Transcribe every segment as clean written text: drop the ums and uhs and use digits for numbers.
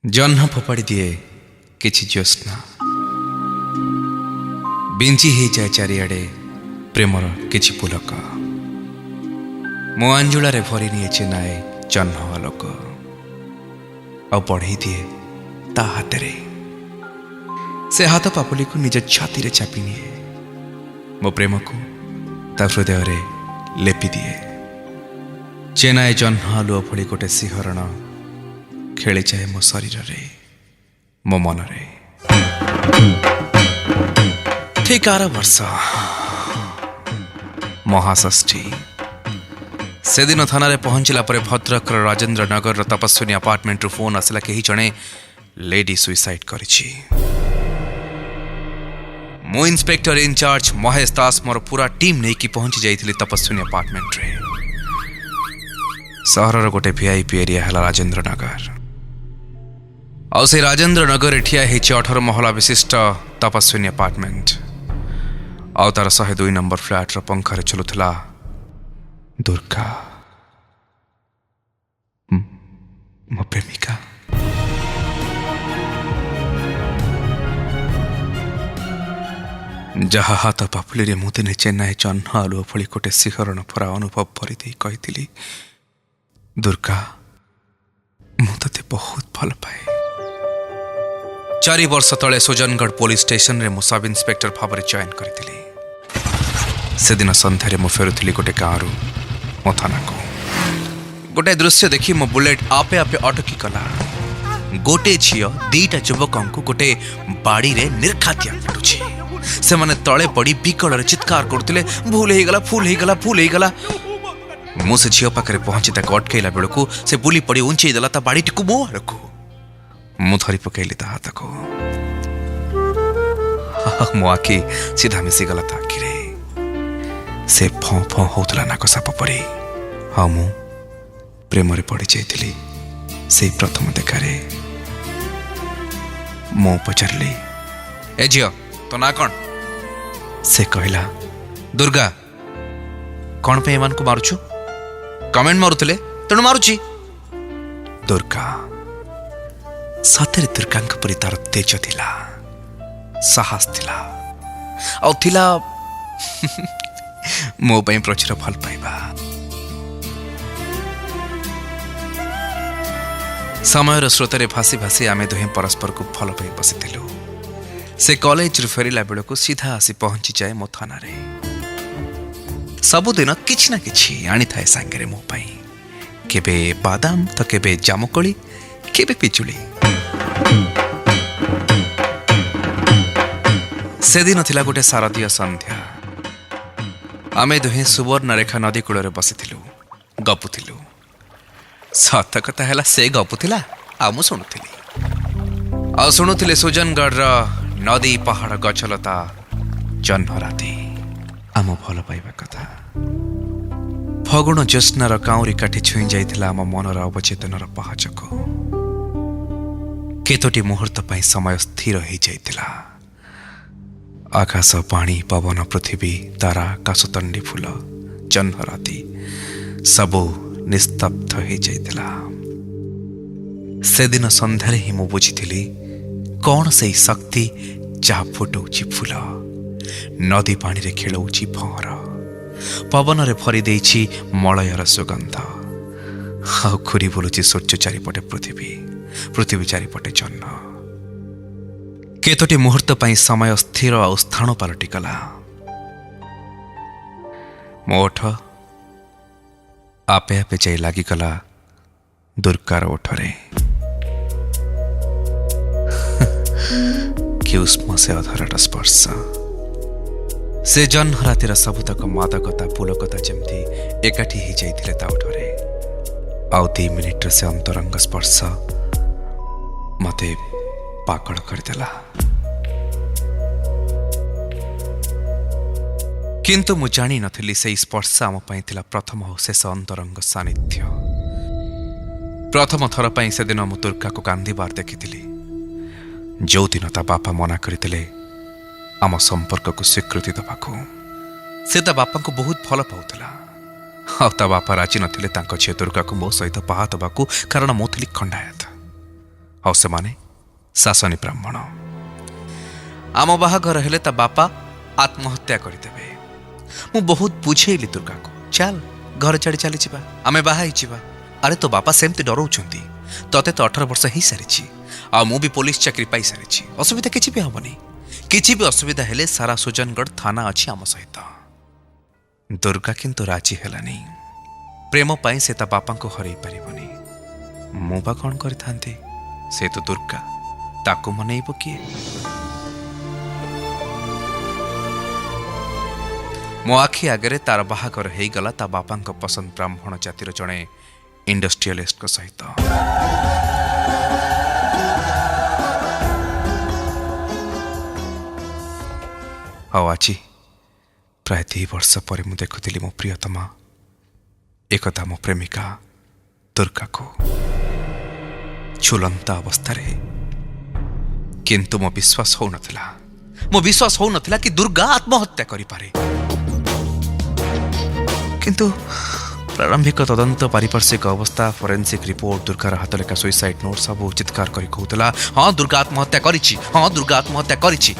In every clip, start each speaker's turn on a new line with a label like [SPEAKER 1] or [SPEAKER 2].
[SPEAKER 1] जह्न फोपाड़ी दिए किछि ज्योत्स्ना बिंची हो जाए चारिआडे प्रेमर किछि पुलक मो अंजुलारे भरी निए चेनाए जह्न आलोक आ बढ़ई दिए ता हाथ से हाथ पापुली को निज छाती रे चापी निए मो प्रेम को ता हृदय रे लेपि दिए चेनाए जह्न आलुओ भली गोटे सिंहरण खेली जाए मो शरीर रे मो मन रे। ठीक 8 वर्ष महाषष्ठी से दिन थाना रे पहुंचला पर भद्रक राजेंद्र नगर तपस्विनी अपार्टमेंट रु फोन आसला कहीं जड़े लेडी सुइसाइड करिछि। मो इंस्पेक्टर इनचार्ज महेश दास मोर पूरा टीम नहीं कि पहुंची जाइथिली तपस्विनी अपार्टमेंट रे। सहर गोटे वीआईपी एरिया है राजेंद्र नगर और से राजेंद्र नगर ठिया 18 महला विशिष्ट तपस्विनी अपार्टमेंट और तार 102 नंबर फ्लैट पंखारे चलुला दुर्गा मो प्रेमिका। जहा हाथ पापुली रे मुदिने चेन्नाई जह्न आलुओ भली गोटे सिंहरण भरा अनुभव भरी कही दुर्गा मु ते बहुत भल पाए। 4 वर्ष तले सुजनगढ़ पुलिस स्टेशन रे मु सब इन्स्पेक्टर भाव चयन करी से दिन संध्यारे मु फेरुली गोटे गाँव मो थाना को गोटे दृश्य देखी मो बुलेट आपे आपे अटकी गला। गोटे झील 2टा युवक गोटे बाड़ी रे निर्खातिया पिटुछि से माने तले पड़ी बिकल चित्कार करते भूल हो गला फूल हो गला फूल हो गला। मु से झील पाखे पहुंची अटकैला बेलू से बुली पड़ी उंचाई देला ता बाड़ी टी मो आड़क मु धरी पकईली ता हाथ को मो आखि सीधा मिसी गला ता आखिरे से फं फं होतला नाक साप पड़ी। हाँ मु प्रेम रे पड़ी जाइथिली से प्रथम देखारे। मो पचारली ए झियो तो ना कौन से कहला दुर्गा कौन पे एमान को मारुछु कमेंट मारुतले तेणु मारुची। दुर्गा सतरे दुर्गा परी तार तेज थिला साहस थिला और थिला मो पई प्रचुर भल पाइबा। समय स्रोत भासी भासी आमे दुहे परस्पर को भल पाई बसिथिलु। से कॉलेज रु फेरिला बेलू सीधा आसी पहुंची जाए मो थाना रे। सबुदिन किछि ना किछि आनी थाए सांगे मो पाई केबे बादाम तो केबे जामुकोली केबे पिजुली। से दिन थिला गोटे शारदीय संध्या आमे दुहे सुवर्णरेखा नदी कूल बसिथिलु गपुथिलु। सत कथा है से गपुथिला आ मु शुणुथिली आ शुणुथिले सुजनगढ़ नदी पहाड़ गछलता जह्न राति आम भल पाइबा कथा। फगुण ज्योत्स्नार काउरी काठी छुई जाइथिला आम मनर अवचेतनर पहाच को। केतोटी मुहूर्त पाई समय स्थिर हो जाइथिला। आकाश पानी पवन पृथ्वी तारा काशतंडी फूल जह्न राति सबू निस्तब्ध हो जाइथिला। से दिन संध्यारे ही मु बुझिथिली कौन से शक्ति जहा फुटौछि फूल नदी पानी रे खेलौछि भंवर पवन रे भरी देछि मलयर सुगंध आ घुरी बुलुछि सूर्य चारिपटे पृथ्वी पृथ्वी चारिपटे जह्न। केतोटी मुहूर्त पाई समय स्थिर और स्थान पलटि गला। मो ओठ आपे आपे जाई लागिगला दुर्गार ओठरे कि उष्म से अधरट स्पर्श से जह्न रातिर सबुतक मादकता पुलकता जमती एकाठी ही जाइथिले ता ओठरे। आउ 2 मिनिट से अंतरंग स्पर्श मते पागल करदेला। किंतु मु जानी नथिली से स्पर्श आम पाई थिला प्रथम और शेष अंतरंग सानिध्य। प्रथम थर पाई से दिन मु दुर्गा को कांदिबार देखिथिली जो दिन ता बापा मना करथिले आम संपर्क को स्वीकृति दबाकू। से ता बापा को बहुत भल पाउथला आ ता बापा राजी नथिले तांको झियो दुर्गा को मो सहित बाहा दबाकू कारण मु थिली खंडायत। ଆଉ ସେମାନେ ଶାସନୀ ବ୍ରାହ୍ମଣ। ଆମ ବାହାଘର ହେଲେ ତା ବାପା ଆତ୍ମହତ୍ୟା କରିଦେବେ। ମୁଁ ବହୁତ ବୁଝେଇଲି ଦୁର୍ଗାକୁ, ଚାଲ ଘର ଛାଡ଼ି ଚାଲିଯିବା, ଆମେ ବାହା ହେଇଯିବା। ଆରେ ତୋ ବାପା ସେମିତି ଡରଉଛନ୍ତି, ତତେ ତ 18 ବର୍ଷ ହେଇସାରିଛି, ଆଉ ମୁଁ ବି ପୋଲିସ ଚାକିରି ପାଇସାରିଛି, ଅସୁବିଧା କିଛି ବି ହବନି। କିଛି ବି ଅସୁବିଧା ହେଲେ ସାରା ସୁଜନଗଡ଼ ଥାନା ଅଛି ଆମ ସହିତ। ଦୁର୍ଗା କିନ୍ତୁ ରାଜି ହେଲାନି। ପ୍ରେମ ପାଇଁ ସେ ତା ବାପାଙ୍କୁ ହରେଇ ପାରିବନି। ମୁଁ ବା କ'ଣ କରିଥାନ୍ତି? ସେ ତ ଦୁର୍ଗା, ତାକୁ ମନେଇବ କିଏ? ମୋ ଆଖି ଆଗରେ ତାର ବାହାଘର ହେଇଗଲା ତା ବାପାଙ୍କ ପସନ୍ଦ ବ୍ରାହ୍ମଣ ଜାତିର ଜଣେ ଇଣ୍ଡଷ୍ଟ୍ରିଆଲିଷ୍ଟଙ୍କ ସହିତ। ଆଉ ଆଜି ପ୍ରାୟ 2 ବର୍ଷ ପରେ ମୁଁ ଦେଖୁଥିଲି ମୋ ପ୍ରିୟତମା, ଏକଦା ମୋ ପ୍ରେମିକା ଦୁର୍ଗାକୁ ଝୁଲନ୍ତା ଅବସ୍ଥାରେ। କିନ୍ତୁ ମୋ ବିଶ୍ୱାସ ହଉନଥିଲା କି ଦୁର୍ଗା ଆତ୍ମହତ୍ୟା କରିପାରେ। କିନ୍ତୁ ପ୍ରାରମ୍ଭିକ ତଦନ୍ତ, ପାରିପାର୍ଶ୍ୱିକ ଅବସ୍ଥା, ଫରେନ୍ସିକ୍ ରିପୋର୍ଟ, ଦୁର୍ଗାର ହାତଲେଖା ସୁଇସାଇଡ୍ ନୋଟ୍ ସବୁ ଚିତ୍କାର କରି କହୁଥିଲା, ହଁ ଦୁର୍ଗା ଆତ୍ମହତ୍ୟା କରିଛି।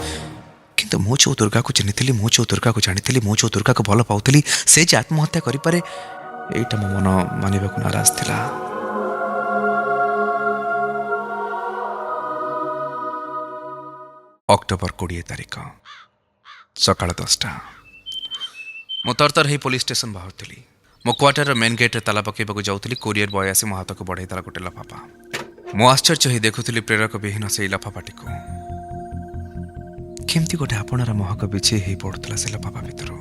[SPEAKER 1] କିନ୍ତୁ ମୁଁ ଯେଉଁ ଦୁର୍ଗାକୁ ଚିହ୍ନିଥିଲି, ମୁଁ ଯେଉଁ ଦୁର୍ଗାକୁ ଜାଣିଥିଲି, ମୁଁ ଯେଉଁ ଦୁର୍ଗାକୁ ଭଲ ପାଉଥିଲି, ସେ ଯେ ଆତ୍ମହତ୍ୟା କରିପାରେ, ଏଇଟା ମୋ ମନ ମାନିବାକୁ ନାରାଜ ଥିଲା। ଅକ୍ଟୋବର 20 ତାରିଖ ସକାଳ 10ଟା। ମୁଁ ତରତର ହେଇ ପୋଲିସ ଷ୍ଟେସନ ବାହାରୁଥିଲି। ମୋ କ୍ୱାର୍ଟରର ମେନ୍ ଗେଟ୍ରେ ତାଲା ପକାଇବାକୁ ଯାଉଥିଲି। କୋରିୟର ବୟ ଆସି ମୋ ହାତକୁ ବଢ଼େଇଦେଲା ଗୋଟେ ଲଫାଫା। ମୁଁ ଆଶ୍ଚର୍ଯ୍ୟ ହେଇ ଦେଖୁଥିଲି ପ୍ରେରକ ବିହୀନ ସେଇ ଲଫାଫାଟିକୁ। କେମିତି ଗୋଟେ ଆପଣାର ମହକ ବିଛେଇ ହେଇ ପଡ଼ୁଥିଲା ସେ ଲଫାଫା ଭିତରୁ।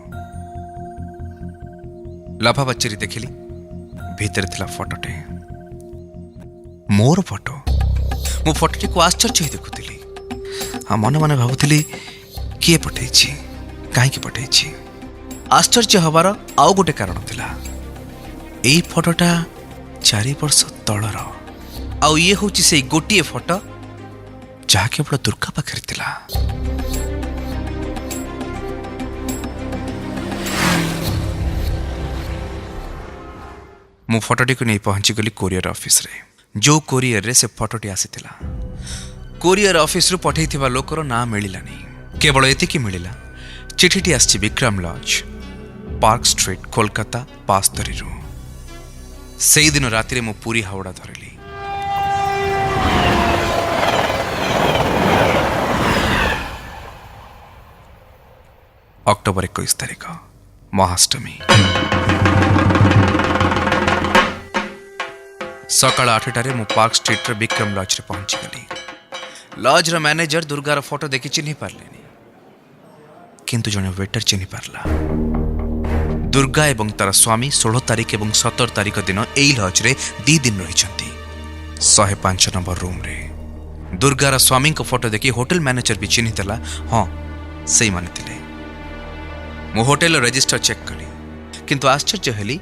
[SPEAKER 1] ଲଫାଫା ଚିରି ଦେଖିଲି, ଭିତରେ ଥିଲା ଫଟୋଟେ, ମୋର ଫଟୋ। ମୁଁ ଫଟୋଟିକୁ ଆଶ୍ଚର୍ଯ୍ୟ ହେଇ ଦେଖୁଥିଲି। ମନେ ମନେ ଭାବୁଥିଲି, କିଏ ପଠେଇଛି, କାହିଁକି ପଠେଇଛି? ଆଶ୍ଚର୍ଯ୍ୟ ହେବାର ଆଉ ଗୋଟେ କାରଣ ଥିଲା। ଏଇ ଫଟୋଟା 4 ବର୍ଷ ତଳର, ଆଉ ଇଏ ହେଉଛି ସେଇ ଗୋଟିଏ ଫଟୋ ଯାହା କେବଳ ଦୁର୍ଗା ପାଖରେ ଥିଲା। ମୁଁ ଫଟୋଟିକୁ ନେଇ ପହଞ୍ଚିଗଲି କୋରିୟର ଅଫିସରେ। ଯେଉଁ କୋରିୟରରେ ସେ ଫଟୋଟି ଆସିଥିଲା, କୋରିୟର ଅଫିସରୁ ପଠାଇଥିବା ଲୋକର ନାଁ ମିଳିଲାନି। କେବଳ ଏତିକି ମିଳିଲା, ଚିଠିଟି ଆସିଛି Bikram lodge, park street, Kolkata 72ରୁ। ସେଇଦିନ ରାତିରେ ମୁଁ ପୁରୀ ହାଓଡ଼ା ଧରିଲି। ଅକ୍ଟୋବର 21 ତାରିଖ, ମହାଷ୍ଟମୀ। ସକାଳ 8ଟାରେ ମୁଁ ପାର୍କ ଷ୍ଟ୍ରିଟ୍ର ବିକ୍ରମ ଲଜ୍ରେ ପହଞ୍ଚିଗଲି। ଲଜ୍ର ମ୍ୟାନେଜର ଦୁର୍ଗାର ଫଟୋ ଦେଖି ଚିହ୍ନି ପାରିଲେନି, କିନ୍ତୁ ଜଣେ ୱେଟର ଚିହ୍ନି ପାରିଲା। ଦୁର୍ଗା ଏବଂ ତାର ସ୍ୱାମୀ 16 ତାରିଖ ଏବଂ 17 ତାରିଖ ଦିନ ଏଇ ଲଜ୍ରେ 2 ଦିନ ରହିଛନ୍ତି, 105 ନମ୍ବର ରୁମ୍ରେ। ଦୁର୍ଗାର ସ୍ୱାମୀଙ୍କ ଫଟୋ ଦେଖି ହୋଟେଲ ମ୍ୟାନେଜର ବି ଚିହ୍ନିଥିଲା, ହଁ ସେଇମାନେ ଥିଲେ। ମୁଁ ହୋଟେଲର ରେଜିଷ୍ଟର ଚେକ୍ କଲି, କିନ୍ତୁ ଆଶ୍ଚର୍ଯ୍ୟ ହେଲି,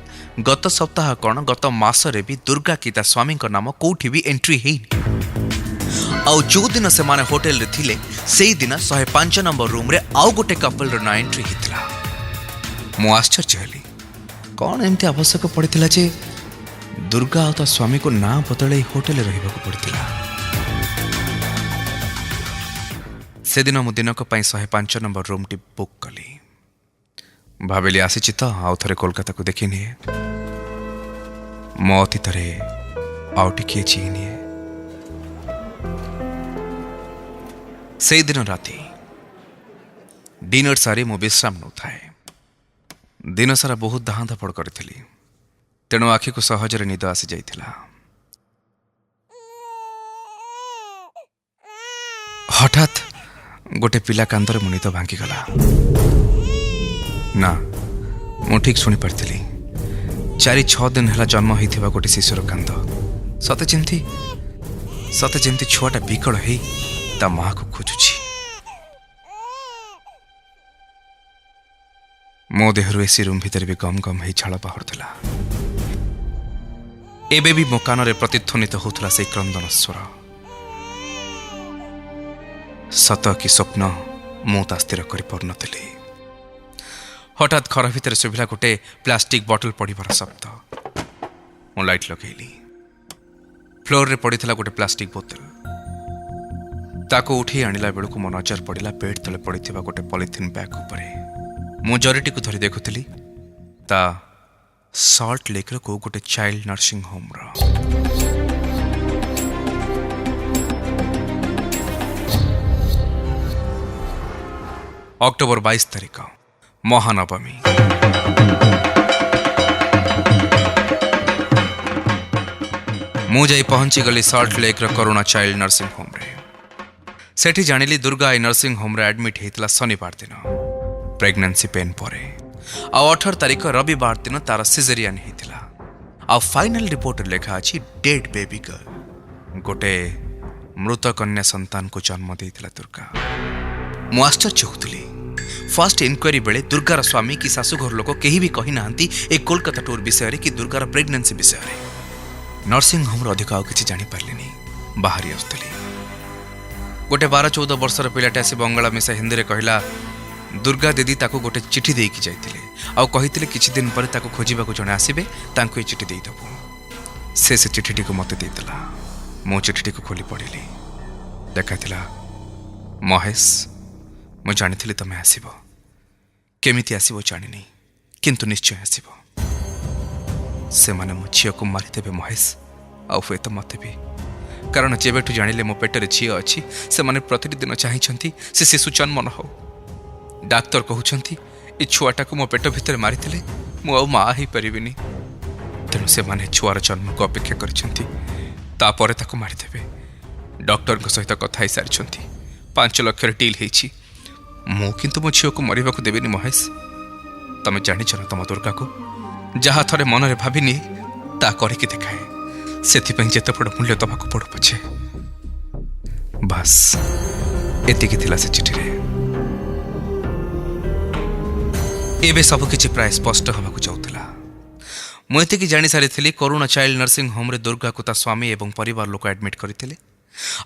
[SPEAKER 1] ଗତ ସପ୍ତାହ କ'ଣ ଗତ ମାସରେ ବି ଦୁର୍ଗା କି ତା ସ୍ୱାମୀଙ୍କ ନାମ କୋଉଠି ବି ଏଣ୍ଟ୍ରି ହେଇନି। ଆଉ ଯେଉଁଦିନ ସେମାନେ ହୋଟେଲରେ ଥିଲେ, ସେଇଦିନ 105 ନମ୍ବର ରୁମ୍ରେ ଆଉ ଗୋଟେ କପଲର ନାଁ ଏଣ୍ଟ୍ରି ହେଇଥିଲା। ମୁଁ ଆଶ୍ଚର୍ଯ୍ୟ ହେଲି, କ'ଣ ଏମିତି ଆବଶ୍ୟକ ପଡ଼ିଥିଲା ଯେ ଦୁର୍ଗା ଆଉ ତା ସ୍ୱାମୀକୁ ନାଁ ବଦଳାଇ ହୋଟେଲରେ ରହିବାକୁ ପଡ଼ିଥିଲା? ସେଦିନ ମୁଁ ଦିନକ ପାଇଁ 105 ନମ୍ବର ରୁମ୍ଟି ବୁକ୍ କଲି। ଭାବିଲି, ଆସିଛି ତ ଆଉ ଥରେ କୋଲକାତାକୁ ଦେଖିନିଏ, ମୋ ଅତୀତରେ ଆଉ ଟିକିଏ ଚିହ୍ନିଏ। ସେଇଦିନ ରାତି ଡିନର ସାରି ମୁଁ ବିଶ୍ରାମ ନେଉଥାଏ। ଦିନସାରା ବହୁତ ଧାଁଧପଡ଼ କରିଥିଲି, ତେଣୁ ଆଖିକୁ ସହଜରେ ନିଦ ଆସିଯାଇଥିଲା। ହଠାତ୍ ଗୋଟେ ପିଲା କାନ୍ଦରେ ମୋ ନିଦ ଭାଙ୍ଗିଗଲା। ନା, ମୁଁ ଠିକ୍ ଶୁଣିପାରିଥିଲି। 4-6 ଦିନ ହେଲା ଜନ୍ମ ହୋଇଥିବା ଗୋଟେ ଶିଶୁର କାନ୍ଦ। ସତେ ଯେମିତି ଛୁଆଟା ବିକଳ ହେଇ ତା ମାଆକୁ ଖୋଜୁଛି। ମୋ ଦେହରୁ ଏସି ରୁମ୍ ଭିତରେ ବି ଗମ୍ ଗମ୍ ହେଇ ଝାଳ ବାହାରୁଥିଲା। ଏବେ ବି ମୋ କାନରେ ପ୍ରତିଧ୍ୱନିତ ହେଉଥିଲା ସେଇ କ୍ରନ୍ଦନ ସ୍ୱର। ସତ କି ସ୍ୱପ୍ନ ମୁଁ ତା ସ୍ଥିର କରିପାରୁନଥିଲି। ହଠାତ୍ ଘର ଭିତରେ ଶୁଭିଲା ଗୋଟେ ପ୍ଲାଷ୍ଟିକ୍ ବଟଲ ପଡ଼ିବାର ଶବ୍ଦ। ମୁଁ ଲାଇଟ୍ ଲଗେଇଲି। ଫ୍ଲୋରରେ ପଡ଼ିଥିଲା ଗୋଟେ ପ୍ଲାଷ୍ଟିକ୍ ବୋତଲ। ताको उठी आनिला बेलू मो नजर पड़ा बेड तले पड़ा गोटे पॉलिथिन बैग उपरे। मु जरीटी को धरी देखुली ता सल्ट लेक को गोटे चाइल्ड नर्सिंग होम अक्टोबर 22 तारिख महानवमी। मु जाई पहुंची गली सल्ट लेक करुणा चाइल्ड नर्सिंग होम रे। सेठी जानिली दुर्गा आई नर्सिंग होम रे एडमिट हेतिला शनिवार दिन प्रेग्नेंसी पेन परे। आ 18 तारिख रविवार दिन तार सिजेरियन हेतिला। आ फाइनल रिपोर्ट लेखा अछि डेड बेबी गर्ल, गोटे मृत कन्या संतान को जन्म देतिला दुर्गा। मु आश्चर्य होतली। फर्स्ट इंक्वायरी बेले दुर्गार स्वामी कि शाशुघर लोक केही भी कही नांती ए कोलकाता टूर विषय कि दुर्गार प्रेग्नेंसी विषय। नर्सिंग होम अधिक आउ किछि जानि पारलिनी। बाहरी आस्तली गोटे 12-14 वर्षर पिलाटे आसी बंगाला मिसा हिंदी रे कहला दुर्गा दीदी ताको गोटे चिठी देकी जाइतिले आउ कहितिले किछि दिन पर ताको खोजिबाको जणे आसीबे तांको ए चिठी देई दबो। से चिठीटी को मते देइतला। मो चिठीटी को खोली पढिली। देखाइतिला महेश मु जानिथिली तमे आसीबो। केमिति आसीबो जानिनी किंतु निश्चय आसीबो। से माने मो झियो को मारिदेबे महेश आउ हुए तो मते भी। कारण जेबेठु जानिले मो पेटरे झियो अछि से माने प्रतिदिन चाहिछंती से शिशु जन्म न हो। डाक्टर कहउछंती ए छुआटा को मो पेट भितर मारिथिले मु आउ मा ही परिबिनी। तेणु से माने छुआर जन्म को अपेक्षा करिछंती तापरे ताको मारिदेबे। डॉक्टर को सहित कथा ही सारिछंती 5 लाख रे डील हेछि। मु किंतु मो झियो को मरिबाको देबेनी महेश। तमे जानिछ न तम दुर्गा को जहा थरे मन रे भाबिनी ता करिके देखाए। सेथिपई जेते बड़ मूल्य दबाको पड़ो पछे। बस एतिकी थिला से चिठी रे। एबे सब किछि प्राय स्पष्ट हबाको चाउतला। मु एतिकी जानि सारी थिली करुणा चाइल्ड नर्सिंग होम रे दुर्गा को ता स्वामी एवं परिवार लोक एडमिट करथिले।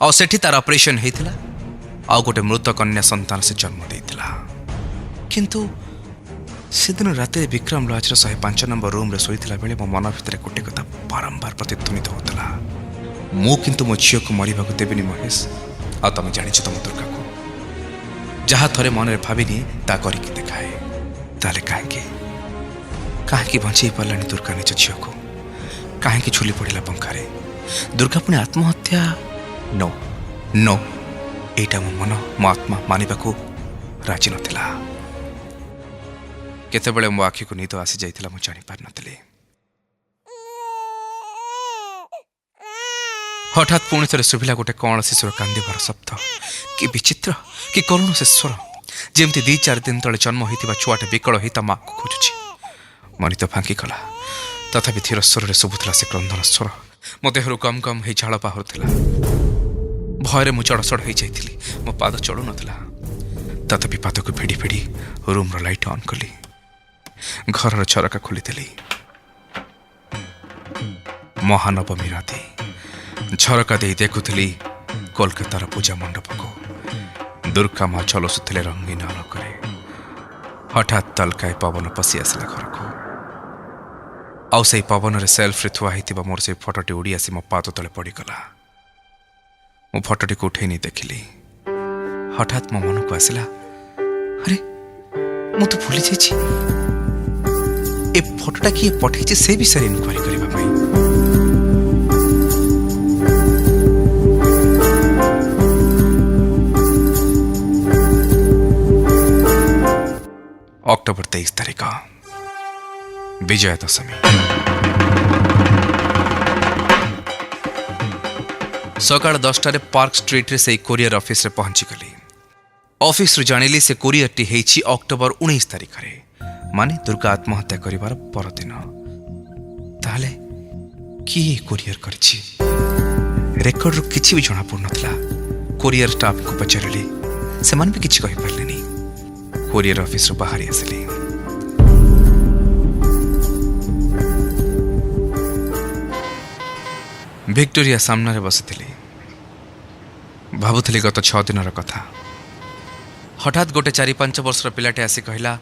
[SPEAKER 1] आ सेठी तार ऑपरेशन हेतिला। आ गोटे मृत कन्या संतान से जन्म देइतिला। किंतु सेदिन राते विक्रम लॉज 105 नंबर रूम रे सोईथिला बेले मो मन भितर गोटे कथा बारंबार प्रतिध्वनित होतला। मु किंतु मो झियो को मरिबाको देबिनी महेश। आ तमे जानिछ तम दुर्गा को जहा थरे मन रे भाबिनी ता करिके देखाए। ताले काहे बंचई पालानी दुर्गा निज झियो को काहे झुली पड़िला पंखारे। दुर्गा पुणी आत्महत्या नो नो एटा मो मन मो आत्मा मानिबाको राजी नथिला। केतेबेले मो आखि को नींद आसी जाइतिला मु जानि पार नथिले। हठात पुणी थरे सुभिला गोटे कौन शिशुर कांदिबार शब्द। कि विचित्र कि करुण से स्वर जेमती 2-4 दिन तले जन्म होइतिबा छुआटे विकल होई ता मां को खोजुछि। मनी तो फांकी कला तथापि धीर स्वर रे सुबुथला से क्रंदन स्वर। मो देहरु गम गम हे झाळ बाहुरथिला। भयरे मु चढ़सड़ हो जाइतिली। मो पाद चढ़ु नथिला। तथापि पाद को भिड़ी भिड़ी रूम रो लाइट ऑन कली। घर झरका खोलीदेली। महानवमी राति झरका दे देखुली कोलकातार पूजा मंडप को। दुर्गा माँ चलसुले रंगीन आलोकरे। हठात तलकाए पवन पशि आसला घर को। आउ से पवन रे सेल्फ रे थुआ हितिबा मोर से फोटोटी उड़ी आसी मो पाद तले पड़ीगला। मो फोटोटी को उठे नहीं देखिली। हठात मो मन को आसला अरे मु तो भूली जाइछि ए फोटोटा किए पठेछि से विषय इनक्वारी करबा पई। अक्टोबर 23 तारिख विजया दशमी। सकाळ 10टारे पार्क स्ट्रीट रे से कोरियर ऑफिस रे पहुंची गली। ऑफिस रे जानिली से कोरियर टी हेछि अक्टोबर 19 तारिख रे माने दुर्गा आत्महत्या करिवार परदिन। ताले की कोरियर करछि रेकॉर्ड रो किछि भी जणा पड़ नथला। कोरियर स्टाफ को पचारली से मन भी किछि कहि परलेनी। कोरियर ऑफिस रो बाहर आसली। विक्टोरिया सामने बसिथिली। भाबुथिली गत 6 दिन कथा। हठात गोटे 4-5 वर्षर पिलाटे आसी कहला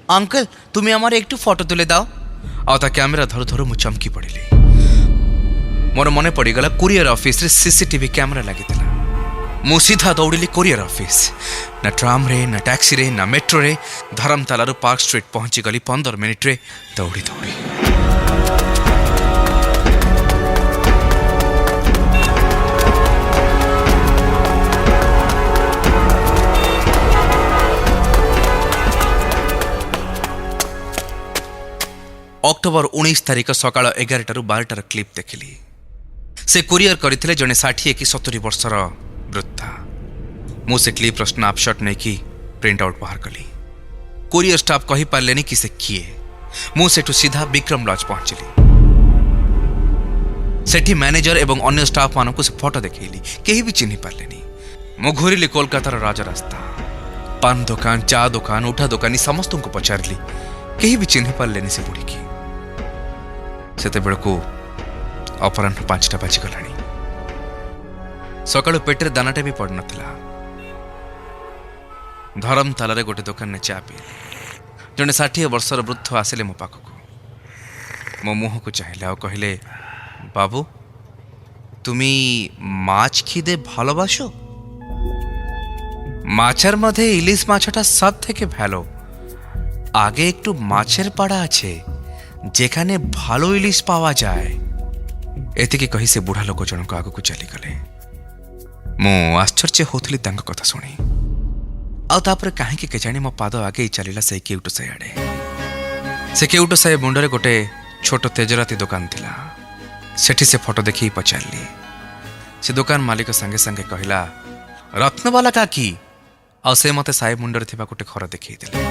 [SPEAKER 1] अंकल तुम्हें आमार एक फोटो तुले दाओ। आ कैमेरा धरु धरु मु चमकी पड़िली। मोर मने पड़ीगला कोरियर ऑफिस रे सीसीटीवी कैमेरा लगी। मु सीधा दौड़िली कोरियर ऑफिस। ना ट्राम रे ना टैक्सी रे ना मेट्रो रे धर्मतालारू पार्क स्ट्रीट पहुंची गली 15 मिनिट रे दौड़ी दौड़ी। अक्टोबर 19 तारिख सकाळ 11 12 क्लिप देखिली। से कोरियर करथिले जने 60 कि 70 वर्षर वृद्धा। मु से क्लिप स्नैपशॉट नहीं कि प्रिंट आउट बाहर कली। कोरियर स्टाफ कही पारलेनी कि से किए। मु सेठु सीधा विक्रम लॉज पहुंचली। सेठी मैनेजर एवं अन्य स्टाफ मानकु से फोटो देखैली, केही भी चिन्हि पारलेनी। मु घुरिली कोलकातार राजा रास्ता। पान दुकान, चा दुकान, उठा दुकानी समस्त को पचारली, केही भी चिन्हि पारलेनी से बुढ़ी की। सेते बेलकु अपराह्न 5टा बाजी गलानी। सकाळु पेटरे दानाटे भी पड़ नथिला। धर्मतालारे गोटे दुकान ने चा पीली। जने 60 वर्षर वृद्ध आसिले मो पाखकु। मो मुह को चाहिले आ कहिले, बाबू तुमी माछ खिदे भालोबासो? माछेर मध्य इलिश माछटा सब थेके भालो। आगे एकटू माछेर पाड़ा आछे जेखाने भालो इलिश पावा जाए। एतिके कही से बुढ़ा लोक जनक आग को चली गले। मु आश्चर्य होतली तांको कथा सुनी। आ तापर काहेकि केजाणी मो पाद आगे चलीला से केउटो साई आड़े। से केउटो साई मुंडरे गोटे छोट तेजराती दुकान थिला। सेठी से फोटो देखी पचारली। से दुकान मालिक संगे संगे कहिला, रत्नवाला काकी। आ से मते साई मुंडरे थिबा गोटे घर देखई देले।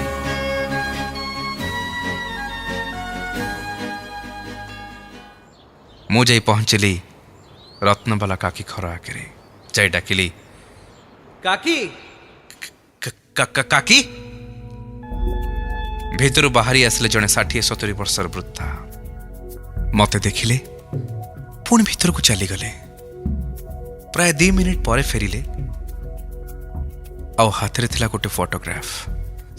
[SPEAKER 1] मु जाई पहुंचली रत्नवाला काकी घर आगे। जाई डाकिली, काकी काकी। भीतर बाहरी आसले जने 60-70 वर्षर वृद्धा। मते देखिले पुणी भीतर को चली गले। प्राय 2 मिनिट पर फेरिले। आउ हाथ रे थिला गोटे फोटोग्राफ।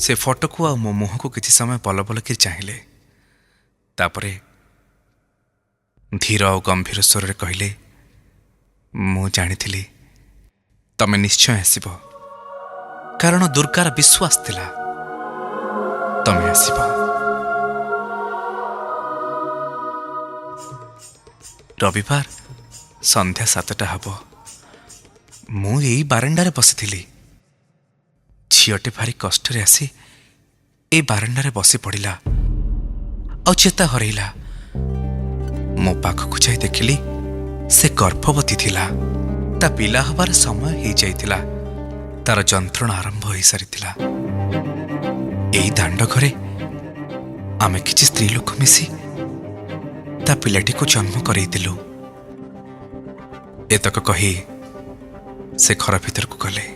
[SPEAKER 1] से फोटो को आ मो मुह को किछि समय पल पल कि चाहिए। तापरे धीर और गंभीर स्वर रे कहिले, मु जानिथिली तमे निश्चय आसीबो, कारण दुर्गार विश्वास थिला तमे आसीबो। रविवार संध्या 7टा हबो। मु एई बारंडारे बसिथिली। झियोटे भारी कष्ट रे आसी ए बारंडारे बसी पड़िला और चेता हरैला। मो पाखकु जाई देखिली से गर्भवती थिला। ता पिला हबार समय हो जाइतिला। तार जंत्रणा आरंभ हो सारितिला। एई दांड घरे आमे किछि स्त्री लोक मिसी ता पिलाटी को जन्म करैतिलु। एतक कही से घर भीतर को गले।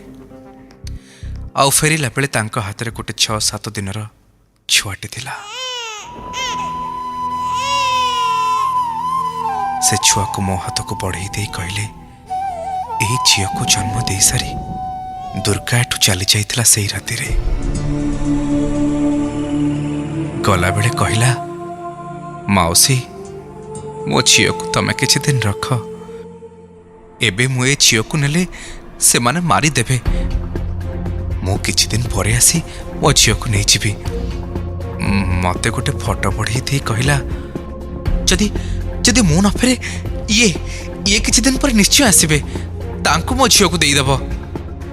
[SPEAKER 1] आउ फेरिला बेले तांको हाथ रे गोटे 6-7 दिनर छुआटे थिला। से छुआ को मो हाथ को बढ़ई दे कहले, एही झियो को जन्म दे सारी दुर्गा एठू चली जाइतिला सेई राति रे। गला बेले कहला, माउसी मो झियो को तमे किछि दिन रख। एबे मु ए झियो को नेले से माने मारी देबे। मु किछि दिन परे आसी मो झियो को नै जिबी। मते गोटे फोटो बढ़ई दे कहला, जदि जदि मु न फेरे ये किछि दिन पर निश्चय आसीबे। तांको मो झियो को देई देबो।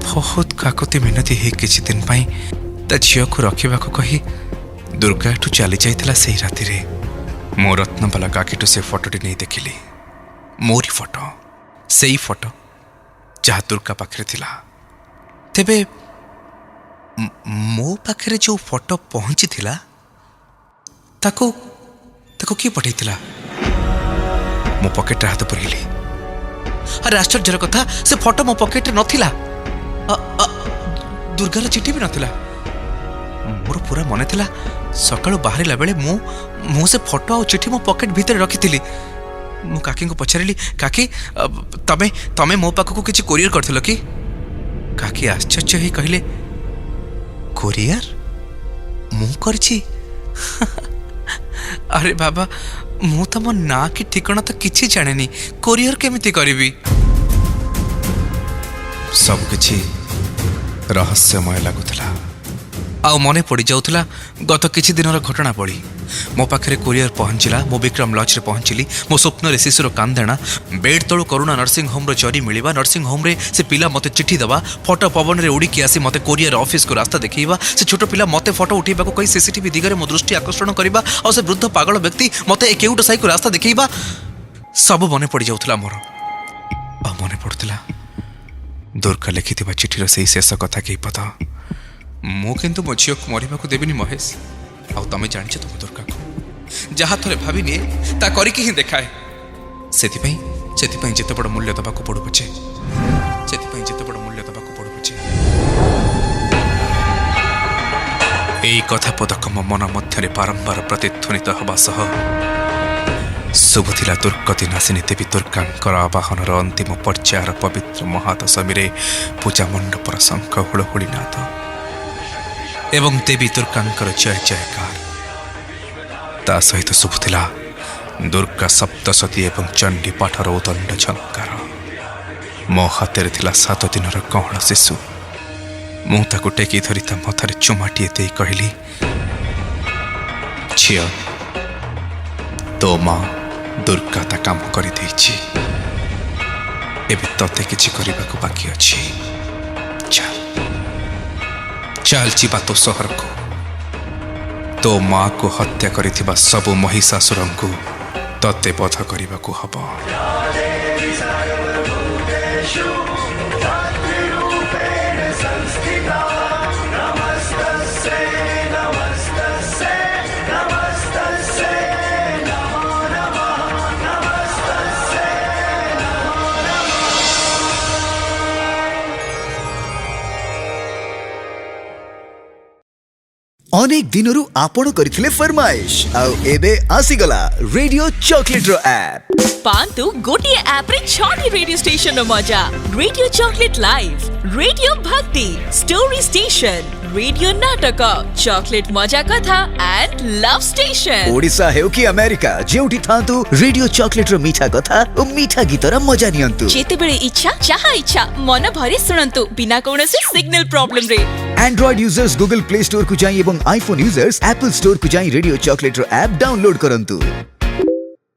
[SPEAKER 1] बहुत काकती मिनती हे किछि दिन पई ता झियो को रखिबा को कही दुर्गा एठू चली जाइतिला सेई राति रे। मो रत्नवाला काकीटू से फोटोटी नहीं देखिली। मोरी फोटो, सेई फोटो जहाँ दुर्गा पाखरे थिला। तेबे मो पाखरे जो फोटो पहुंची थिला ताको किए पठेइतिला? मो पॉकेट हाथ पुरैली। अरे आश्चर्यर कथा, से फोटो मो पॉकेट नथिला। दुर्गार चिठी भी नथिला। मोर पूरा मन थिला सकाळु बाहरिला बेले मु से फोटो और चिठी मो पॉकेट भीतर रखिथिली। मु काकी को पचारिली, काकी तमे मो पाख को किछि कोरियर करथिलो कि? काकी आश्चर्य ही कहले, कोरियर मु करछि? अरे बाबा, मु तो मो ना कि ठिकाना तो किछि जानेनी, कोरियर केमिति करिवि? सबकिछि रहस्यमय लगुला आ मने पड़ जाउथला गत किछि दिनर घटनावली। मो पाखे कोरियर पहुंचला, मो विक्रम लॉज रे पहुंचली। मो स्वप्न शिशुर कांदेणा, बेड तलु करुणा नर्सिंग होम रो जरी मिलिबा, नर्सिंग होम रे से पिला मते चिट्ठी दबा, फोटो पवन रे उड़ी आसी मते कोरियर ऑफिस को रास्ता देखैबा, से छोट पिला मते फोटो उठैबा को कहि सीसीटीवी दिगरे मो दृष्टि आकर्षण करबा, और से वृद्ध पागल व्यक्ति मते ए केउट साई को रास्ता देखैबा, सब मने पड़ जाउथला मोर। आ मने पड़तला दुर्गा लिखिथिबा चिठीर सेही शेष कथा के पता। मु किंतु मो झील को मरवा को देविनी महेश। आउ तमे जानिଛ तुम दुर्गा को जहा थरे भावी निए ता करिकी ही देखाए। सेति जेते बड़ मूल्य दबा को पड़ु पछे, जेते बड़ मूल्य दबा को पड़ु पछे। एई कथा पदक मो मन मध्यरे बारंबार प्रतिध्वनित हवा सह शुभुथिला दुर्गति नासिनी देवी दुर्गांकर आवाहनर अंतिम पर्यायर पवित्र महादशमी पूजा मंडपर शंख हुड़हुड़ी नाद एवं देवी दुर्गांकर जय जयकार। ता सहित शुभुथिला दुर्गा सप्तशती एवं चंडी पाठर उदंड झंकार। मो हाथ थिला 7 दिनर कौहल शिशु। मु ताकु टेकी धरी ता मथारे चुमाटिए दे कहली, झियो तो माँ दुर्गा ता काम करि देछि, एबे तते किछि करबाको बाकी अछि। चल जीवा तो सहर को, तो माँ को हत्या करिथिबा सबु महिषासुर को तते बध करने को हब।
[SPEAKER 2] अनेक दिनरू आपण करथिले फरमाइश आउ एबे आसीगला रेडियो चॉकलेट रो ऐप।
[SPEAKER 3] पांतु गोटे ऐप रे छाडी रेडियो स्टेशन रो मजा। रेडियो चॉकलेट लाइव, रेडियो भक्ति, स्टोरी स्टेशन, रेडियो नाटक, चॉकलेट मजा कथा एंड लव स्टेशन।
[SPEAKER 2] ओडिसा हेउ कि अमेरिका जेउठी थांतु रेडियो चॉकलेट रो मीठा कथा ओ मीठा गीतर मजा नियंतु।
[SPEAKER 3] जेतेबेले इच्छा जहाँ इच्छा मन भरे सुनंतु बिना कोनोसी सिग्नल प्रॉब्लम रे।
[SPEAKER 2] Android users Google play store को जाई एवं आईफोन यूजर्स एप्पल स्टोर को जाई रेडियो चॉकलेट रो ऐप डाउनलोड करंतु।